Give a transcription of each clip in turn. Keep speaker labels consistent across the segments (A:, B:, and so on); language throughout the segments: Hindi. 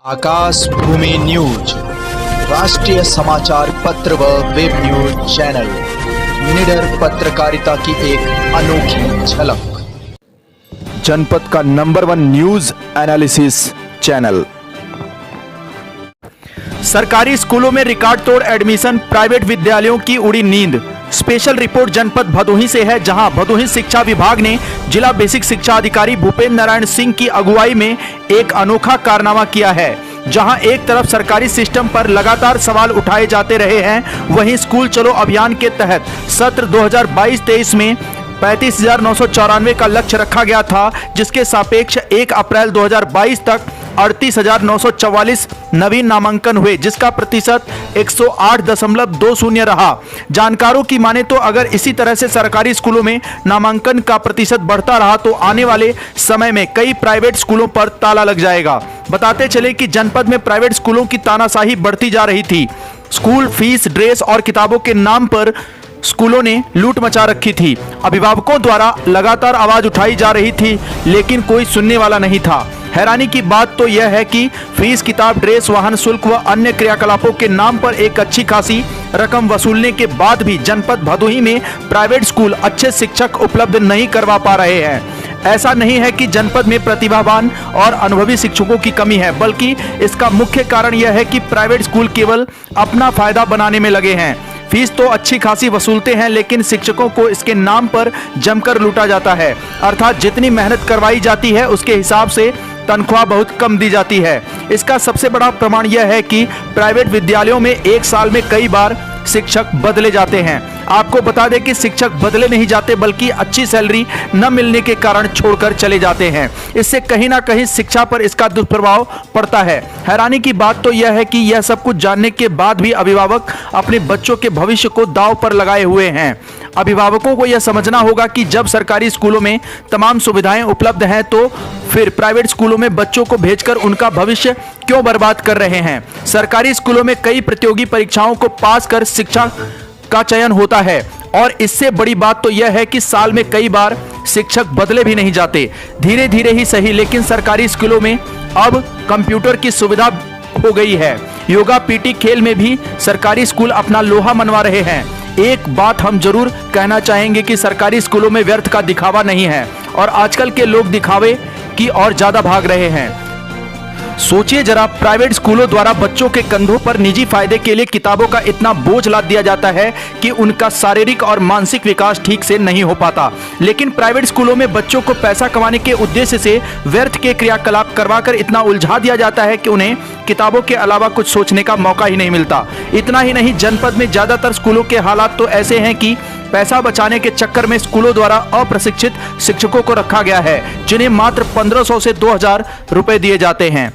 A: आकाश भूमि न्यूज राष्ट्रीय समाचार पत्र व वेब न्यूज चैनल निडर पत्रकारिता की एक अनोखी झलक। जनपद का नंबर 1 न्यूज एनालिसिस चैनल। सरकारी स्कूलों में रिकॉर्ड तोड़ एडमिशन, प्राइवेट विद्यालयों की उड़ी नींद। स्पेशल रिपोर्ट जनपद भदोही से है, जहां भदोही शिक्षा विभाग ने जिला बेसिक शिक्षा अधिकारी भूपेंद्र नारायण सिंह की अगुवाई में एक अनोखा कारनामा किया है। जहां एक तरफ सरकारी सिस्टम पर लगातार सवाल उठाए जाते रहे हैं, वहीं स्कूल चलो अभियान के तहत सत्र 2022-23 में 35,994 का लक्ष्य रखा गया था, जिसके सापेक्ष 1 अप्रैल 2022 तक 38,944 नवीन नामांकन हुए, जिसका प्रतिशत 108.20 रहा। जानकारों की माने तो अगर इसी तरह से सरकारी स्कूलों में नामांकन का प्रतिशत बढ़ता रहा तो आने वाले समय में कई प्राइवेट स्कूलों पर ताला लग जाएगा। बताते चले कि जनपद में प्राइवेट स्कूलों की तानाशाही बढ़ती जा रही थी। स्कूल फीस, ड्रेस और किताबों के नाम पर स्कूलों ने लूट मचा रखी थी। अभिभावकों द्वारा लगातार आवाज उठाई जा रही थी, लेकिन कोई सुनने वाला नहीं था। हैरानी की बात तो यह है कि फीस, किताब, ड्रेस, वाहन शुल्क व अन्य क्रियाकलापों के नाम पर एक अच्छी खासी रकम वसूलने के बाद भी जनपद भदोही में प्राइवेट स्कूल अच्छे शिक्षक उपलब्ध नहीं करवा पा रहे हैं। ऐसा नहीं है कि जनपद में प्रतिभावान और अनुभवी शिक्षकों की कमी है, बल्कि इसका मुख्य कारण यह है कि प्राइवेट स्कूल केवल अपना फायदा बनाने में लगे हैं। फीस तो अच्छी खासी वसूलते हैं, लेकिन शिक्षकों को इसके नाम पर जमकर लूटा जाता है। अर्थात जितनी मेहनत करवाई जाती है उसके हिसाब से तनख्वाह बहुत कम दी जाती है। इसका सबसे बड़ा प्रमाण यह है कि प्राइवेट विद्यालयों में एक साल में कई बार शिक्षक बदले जाते हैं। आपको बता दें कि शिक्षक बदले नहीं जाते, बल्कि अच्छी सैलरी न मिलने के कारण छोड़कर चले जाते हैं। इससे कहीं ना कहीं शिक्षा पर इसका दुष्प्रभाव पड़ता है। हैरानी की बात तो यह है कि यह सब कुछ जानने के बाद भी अभिभावक अपने बच्चों के भविष्य को दांव पर लगाए हुए हैं। अभिभावकों को यह समझना होगा कि जब सरकारी स्कूलों में तमाम सुविधाएं उपलब्ध हैं, तो फिर प्राइवेट स्कूलों में बच्चों को भेजकर उनका भविष्य क्यों बर्बाद कर रहे हैं। सरकारी स्कूलों में कई प्रतियोगी परीक्षाओं को पास कर शिक्षा का चयन होता है, और इससे बड़ी बात तो यह है कि साल में कई बार शिक्षक बदले भी नहीं जाते। धीरे धीरे ही सही, लेकिन सरकारी स्कूलों में अब कंप्यूटर की सुविधा हो गई है। योगा, पीटी, खेल में भी सरकारी स्कूल अपना लोहा मनवा रहे हैं। एक बात हम जरूर कहना चाहेंगे कि सरकारी स्कूलों में व्यर्थ का दिखावा नहीं है, और आजकल के लोग दिखावे की ओर ज्यादा भाग रहे हैं। सोचिए जरा, प्राइवेट स्कूलों द्वारा बच्चों के कंधों पर निजी फायदे के लिए किताबों का इतना बोझ लाद दिया जाता है कि उनका शारीरिक और मानसिक विकास ठीक से नहीं हो पाता। लेकिन प्राइवेट स्कूलों में बच्चों को पैसा कमाने के उद्देश्य से व्यर्थ के क्रियाकलाप करवाकर इतना उलझा दिया जाता है कि उन्हें किताबों के अलावा कुछ सोचने का मौका ही नहीं मिलता। इतना ही नहीं, जनपद में ज्यादातर स्कूलों के हालात तो ऐसे हैं कि पैसा बचाने के चक्कर में स्कूलों द्वारा अप्रशिक्षित शिक्षकों को रखा गया है, जिन्हें मात्र 1500 से 2000 रुपए दिए जाते हैं।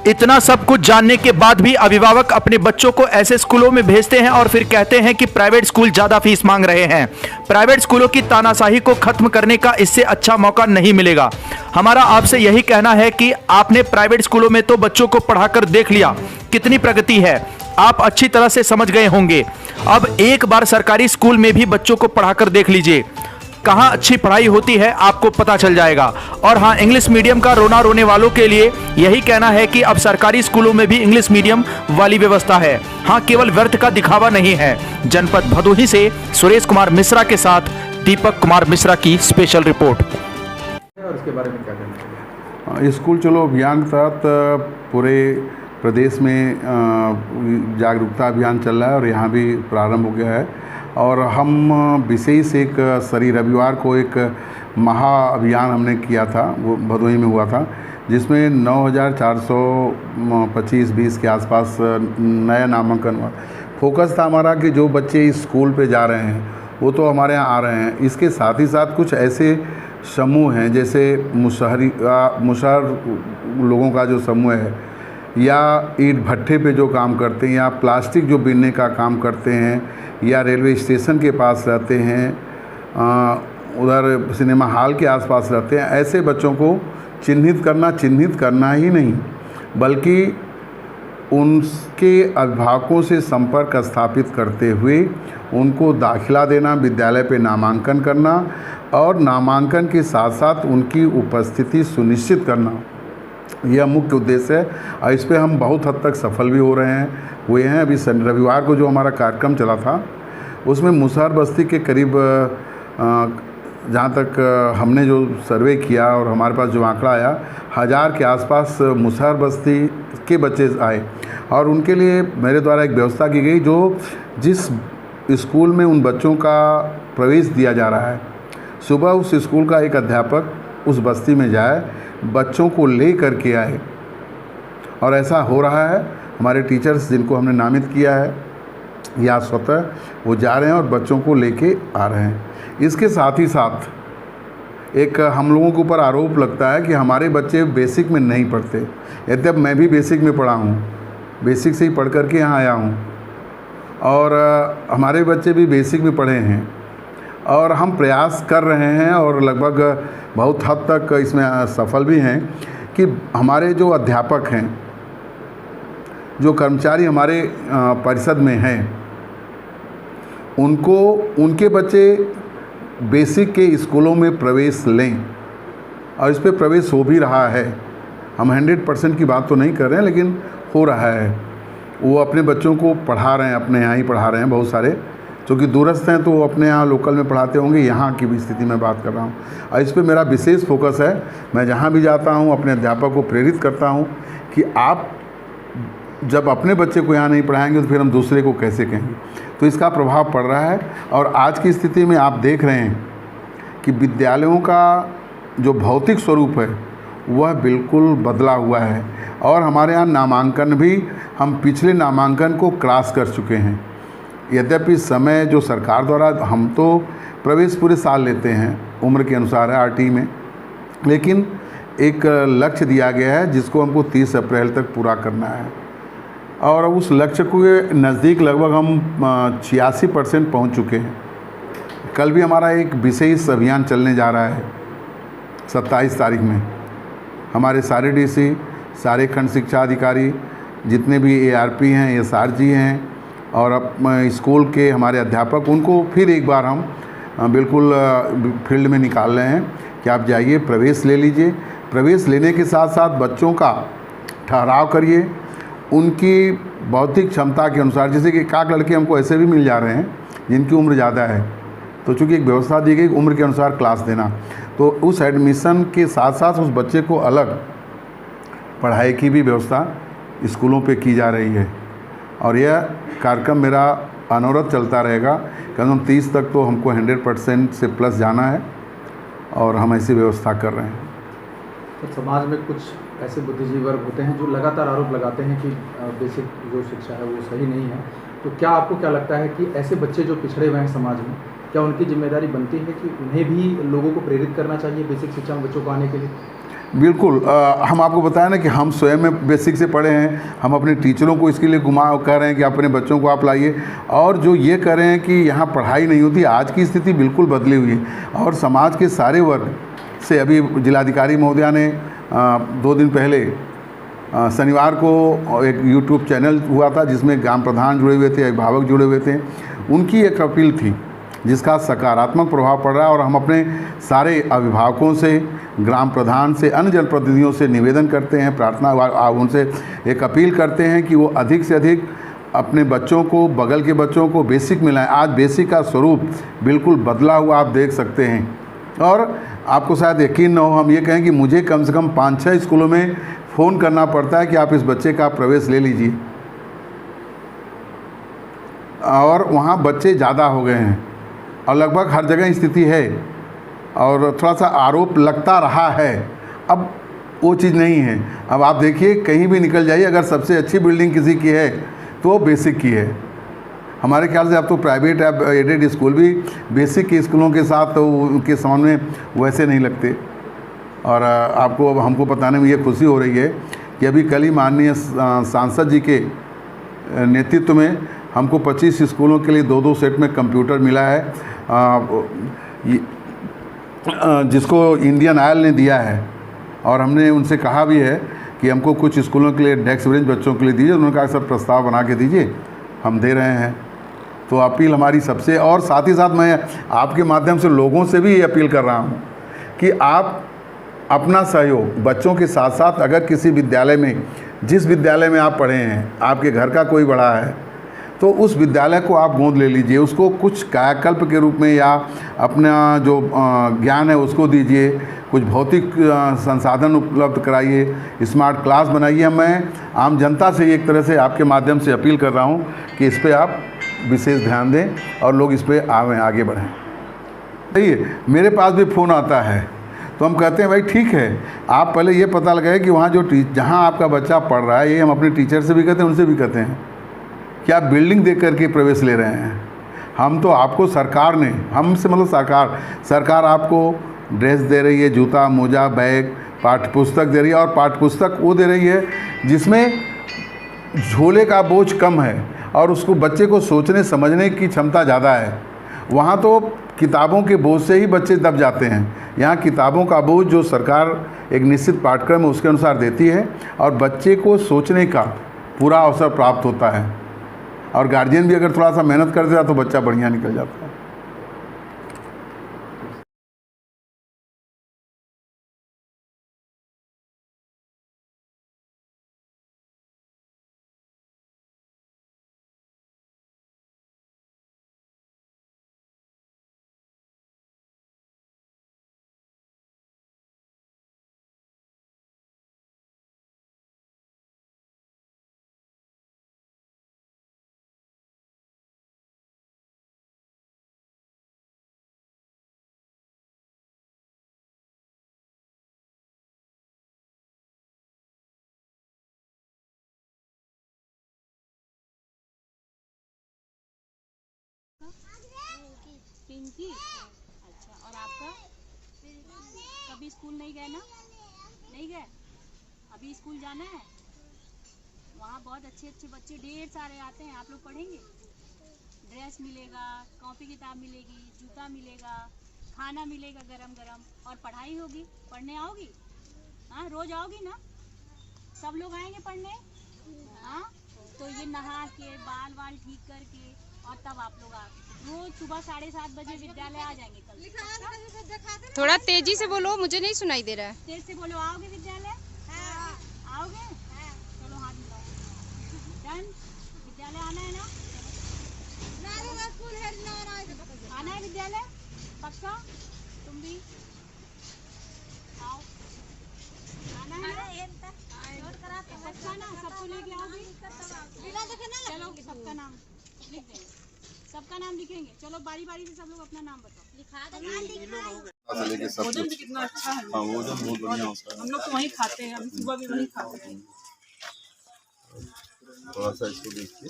A: इतना सब कुछ जानने के बाद भी अभिभावक अपने बच्चों को ऐसे स्कूलों में भेजते हैं और फिर कहते हैं कि प्राइवेट स्कूल ज्यादा फीस मांग रहे हैं। प्राइवेट स्कूलों की तानाशाही को खत्म करने का इससे अच्छा मौका नहीं मिलेगा। हमारा आपसे यही कहना है कि आपने प्राइवेट स्कूलों में तो बच्चों को पढ़ाकर देख लिया, कितनी प्रगति है आप अच्छी तरह से समझ गए होंगे। अब एक बार सरकारी स्कूल में भी बच्चों को पढ़ाकर देख लीजिए, कहाँ अच्छी पढ़ाई होती है आपको पता चल जाएगा। और हाँ, इंग्लिश मीडियम का रोना रोने वालों के लिए यही कहना है कि अब सरकारी स्कूलों में भी इंग्लिश मीडियम वाली व्यवस्था है। हाँ, केवल व्यर्थ का दिखावा नहीं है। जनपद भदोही से सुरेश कुमार मिश्रा के साथ दीपक कुमार मिश्रा की स्पेशल रिपोर्ट।
B: और इसके बारे में क्या कहना?
C: स्कूल चलो अभियान के तहत पूरे प्रदेश में जागरूकता अभियान चल रहा है, और यहाँ भी प्रारंभ हो गया है। और हम विशेष एक शनि रविवार को एक महा अभियान हमने किया था, वो भदोही में हुआ था, जिसमें 9,425-20 के आसपास नया नामांकन हुआ। फोकस था हमारा कि जो बच्चे इस स्कूल पे जा रहे हैं वो तो हमारे यहाँ आ रहे हैं, इसके साथ ही साथ कुछ ऐसे समूह हैं, जैसे मुशहर लोगों का जो समूह है, या ईंट भट्ठे पे जो काम करते हैं, या प्लास्टिक जो बीनने का काम करते हैं, या रेलवे स्टेशन के पास रहते हैं, उधर सिनेमा हॉल के आसपास रहते हैं, ऐसे बच्चों को चिन्हित करना ही नहीं, बल्कि उनके अभिभावकों से संपर्क स्थापित करते हुए उनको दाखिला देना, विद्यालय पे नामांकन करना, और नामांकन के साथ साथ उनकी उपस्थिति सुनिश्चित करना। यह मुख्य उद्देश्य है और इस पे हम बहुत हद तक सफल भी हो रहे हुए हैं। अभी रविवार को जो हमारा कार्यक्रम चला था उसमें मुसहर बस्ती के करीब जहाँ तक हमने जो सर्वे किया और हमारे पास जो आंकड़ा आया 1000 के आसपास मुसहर बस्ती के बच्चे आए और उनके लिए मेरे द्वारा एक व्यवस्था की गई, जो जिस स्कूल में उन बच्चों का प्रवेश दिया जा रहा है सुबह उस स्कूल का एक अध्यापक उस बस्ती में जाए, बच्चों को ले करके आए और ऐसा हो रहा है। हमारे टीचर्स जिनको हमने नामित किया है या स्वतः वो जा रहे हैं और बच्चों को लेके आ रहे हैं। इसके साथ ही साथ एक हम लोगों के ऊपर आरोप लगता है कि हमारे बच्चे बेसिक में नहीं पढ़ते। यद्यपि मैं भी बेसिक में पढ़ा हूँ, बेसिक से ही पढ़ करके यहाँ आया हूँ और हमारे बच्चे भी बेसिक में पढ़े हैं और हम प्रयास कर रहे हैं और लगभग बहुत हद तक इसमें सफल भी हैं कि हमारे जो अध्यापक हैं, जो कर्मचारी हमारे परिषद में हैं, उनको उनके बच्चे बेसिक के स्कूलों में प्रवेश लें और इस पे प्रवेश हो भी रहा है। हम 100% की बात तो नहीं कर रहे हैं लेकिन हो रहा है। वो अपने बच्चों को पढ़ा रहे हैं, अपने यहाँ ही पढ़ा रहे हैं। बहुत सारे क्योंकि दूरस्थ हैं तो वो अपने यहाँ लोकल में पढ़ाते होंगे, यहाँ की भी स्थिति में बात कर रहा हूँ और इस पे मेरा विशेष फोकस है। मैं जहाँ भी जाता हूँ अपने अध्यापक को प्रेरित करता हूँ कि आप जब अपने बच्चे को यहाँ नहीं पढ़ाएंगे तो फिर हम दूसरे को कैसे कहेंगे। तो इसका प्रभाव पड़ रहा है और आज की स्थिति में आप देख रहे हैं कि विद्यालयों का जो भौतिक स्वरूप है वह बिल्कुल बदला हुआ है और हमारे यहाँ नामांकन भी हम पिछले नामांकन को क्रॉस कर चुके हैं। यद्यपि समय जो सरकार द्वारा, हम तो प्रवेश पूरे साल लेते हैं, उम्र के अनुसार है आरटी में, लेकिन एक लक्ष्य दिया गया है जिसको हमको 30 अप्रैल तक पूरा करना है और उस लक्ष्य के नज़दीक लगभग हम 86% पहुँच चुके हैं। कल भी हमारा एक विशेष अभियान चलने जा रहा है 27 तारीख में। हमारे सारे डीसी, सारे खंड शिक्षा अधिकारी, जितने भी एआरपी हैं, एसआरजी हैं और स्कूल के हमारे अध्यापक, उनको फिर एक बार हम बिल्कुल फील्ड में निकाल रहे हैं कि आप जाइए, प्रवेश ले लीजिए। प्रवेश लेने के साथ साथ बच्चों का ठहराव करिए उनकी बौद्धिक क्षमता के अनुसार। जैसे कि एकाक लड़के हमको ऐसे भी मिल जा रहे हैं जिनकी उम्र ज़्यादा है, तो चूँकि एक व्यवस्था दी गई उम्र के अनुसार क्लास देना, तो उस एडमिशन के साथ साथ उस बच्चे को अलग पढ़ाई की भी व्यवस्था स्कूलों पे की जा रही है और यह कार्यक्रम मेरा अनवरत चलता रहेगा। कम 30 तक तो हमको 100% से प्लस जाना है और हम ऐसी व्यवस्था कर रहे हैं।
B: तो समाज में कुछ ऐसे बुद्धिजीवी वर्ग होते हैं जो लगातार आरोप लगाते हैं कि बेसिक जो शिक्षा है वो सही नहीं है, तो क्या आपको क्या लगता है कि ऐसे बच्चे जो पिछड़े हुए हैं समाज में, क्या उनकी जिम्मेदारी बनती है कि उन्हें भी लोगों को प्रेरित करना चाहिए बेसिक शिक्षा में बच्चों को आने के लिए?
C: बिल्कुल। हम आपको बताया ना कि हम स्वयं में बेसिक से पढ़े हैं, हम अपने टीचरों को इसके लिए कह रहे हैं कि अपने बच्चों को आप लाइए, और जो ये कह रहे हैं कि यहाँ पढ़ाई नहीं होती, आज की स्थिति बिल्कुल बदली हुई है और समाज के सारे वर्ग से अभी जिलाधिकारी महोदया ने 2 दिन पहले शनिवार को एक यूट्यूब चैनल हुआ था जिसमें ग्राम प्रधान जुड़े हुए थे, अभिभावक जुड़े हुए थे, उनकी एक अपील थी जिसका सकारात्मक प्रभाव पड़ रहा है और हम अपने सारे अभिभावकों से, ग्राम प्रधान से, अन्य जनप्रतिनिधियों से निवेदन करते हैं, प्रार्थना उनसे एक अपील करते हैं कि वो अधिक से अधिक अपने बच्चों को, बगल के बच्चों को बेसिक मिलाएं। आज बेसिक का स्वरूप बिल्कुल बदला हुआ आप देख सकते हैं और आपको शायद यकीन न हो, हम ये कहें कि मुझे कम से कम 5-6 स्कूलों में फ़ोन करना पड़ता है कि आप इस बच्चे का प्रवेश ले लीजिए और वहाँ बच्चे ज़्यादा हो गए हैं और लगभग हर जगह स्थिति है और थोड़ा सा आरोप लगता रहा है। अब वो चीज़ नहीं है। अब आप देखिए कहीं भी निकल जाइए, अगर सबसे अच्छी बिल्डिंग किसी की है तो वो बेसिक की है। हमारे ख्याल से अब तो प्राइवेट एडेड स्कूल भी बेसिक के स्कूलों के साथ तो उनके सामने वैसे नहीं लगते। और आपको हमको बताने में ये खुशी हो रही है कि अभी कल ही माननीय सांसद जी के नेतृत्व में हमको 25 स्कूलों के लिए 2-2 सेट में कंप्यूटर मिला है, जिसको इंडियन ऑयल ने दिया है और हमने उनसे कहा भी है कि हमको कुछ स्कूलों के लिए डेस्क बेंच बच्चों के लिए दीजिए। उन्होंने कहा सर प्रस्ताव बना के दीजिए, हम दे रहे हैं। तो अपील हमारी सबसे, और साथ ही साथ मैं आपके माध्यम से लोगों से भी ये अपील कर रहा हूँ कि आप अपना सहयोग बच्चों के साथ साथ अगर किसी विद्यालय में, जिस विद्यालय में आप पढ़े हैं, आपके घर का कोई बड़ा है तो उस विद्यालय को आप गोद ले लीजिए, उसको कुछ कायाकल्प के रूप में या अपना जो ज्ञान है उसको दीजिए, कुछ भौतिक संसाधन उपलब्ध कराइए, स्मार्ट क्लास बनाइए। मैं आम जनता से एक तरह से आपके माध्यम से अपील कर रहा हूँ कि इस पर आप विशेष ध्यान दें और लोग इस पर आगे बढ़ें। सही है, मेरे पास भी फ़ोन आता है तो हम कहते हैं भाई ठीक है, आप पहले ये पता लगाए कि वहाँ जहाँ आपका बच्चा पढ़ रहा है, ये हम अपने टीचर से भी कहते हैं, उनसे भी कहते हैं कि आप बिल्डिंग देख करके प्रवेश ले रहे हैं। हम तो आपको सरकार ने, हमसे मतलब सरकार आपको ड्रेस दे रही है, जूता मोजा बैग पाठ्य पुस्तक दे रही है, और पाठ्य पुस्तक वो दे रही है जिसमें झोले का बोझ कम है और उसको बच्चे को सोचने समझने की क्षमता ज़्यादा है। वहाँ तो किताबों के बोझ से ही बच्चे दब जाते हैं, यहाँ किताबों का बोझ जो सरकार एक निश्चित पाठ्यक्रम उसके अनुसार देती है और बच्चे को सोचने का पूरा अवसर प्राप्त होता है, और गार्जियन भी अगर थोड़ा सा मेहनत कर देता तो बच्चा बढ़िया निकल जाता है।
D: पिंकी, अच्छा, और आपका? कभी स्कूल नहीं गए ना? नहीं गए? अभी स्कूल जाना है? वहाँ बहुत अच्छे अच्छे बच्चे ढेर सारे आते हैं, आप लोग पढ़ेंगे? ड्रेस मिलेगा, कॉपी किताब मिलेगी, जूता मिलेगा, खाना मिलेगा गरम गरम, और पढ़ाई होगी। पढ़ने आओगी? हाँ, रोज आओगी ना? सब लोग आएंगे पढ़ने? हाँ, तो ये नहा के बाल वाल ठीक करके और तब आप लोग रोज सुबह 7:30 बजे विद्यालय आ जाएंगे। कल
E: थोड़ा तेजी से बोलो, मुझे नहीं सुनाई दे रहा है।
D: तेज से बोलो। आओगे विद्यालय? आओगे? चलो हाथ मिलाओ। डन? विद्यालय आना है ना? आना है विद्यालय? पक्का? तुम भी आओ। आना है ना? पक्का ना? सबको लेके आओगे? चलो सबका नाम लिख देंगे, सबका नाम लिखेंगे। चलो बारी बारी से सब लोग अपना नाम बताओ।
F: भोजन भी कितना अच्छा है। भोजन बहुत बढ़िया होता है। हम लोग तो वहीं खाते हैं, अभी सुबह भी वहीं खाते हैं।
C: थोड़ा सा इसको देखिए,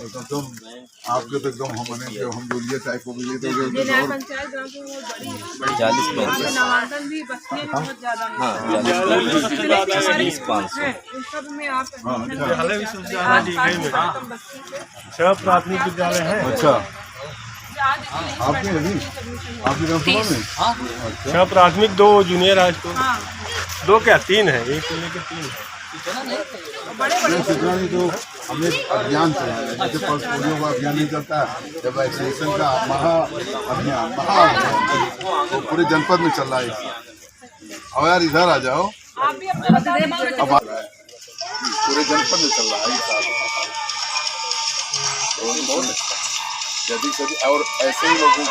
C: एकदम आपके तो एकदम हम बोलिए टाइप को भी तो
F: न्याय पंचायत ग्राम की वो बड़ी है, नामांकन भी बस्तियाँ भी बहुत ज्यादा है। उनका भी मैं आप
G: 6 प्राथमिक विद्यालय है।
C: अच्छा, आपके ग्राम सभा में
G: 6 प्राथमिक, 2 जूनियर हाई स्कूल, 2 क्या 3 है, एक से लेकर 3 है।
C: तो हमने अभियान चलाया है, जैसे पल्स पोलियो का अभियान नहीं चलता है, जब वैक्सीनेशन का महाअभियान तो पूरे जनपद में चल रहा है। और यार इधर आ जाओ, अब आ रहा है पूरे जनपद में चल रहा है यदि और ऐसे ही लोगों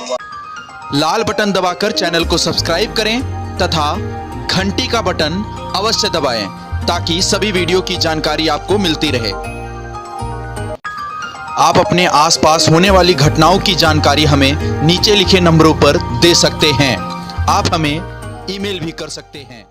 C: को
A: लाल बटन दबाकर चैनल को सब्सक्राइब करें तथा घंटी का बटन अवश्य दबाएं ताकि सभी वीडियो की जानकारी आपको मिलती रहे। आप अपने आसपास होने वाली घटनाओं की जानकारी हमें नीचे लिखे नंबरों पर दे सकते हैं। आप हमें ईमेल भी कर सकते हैं।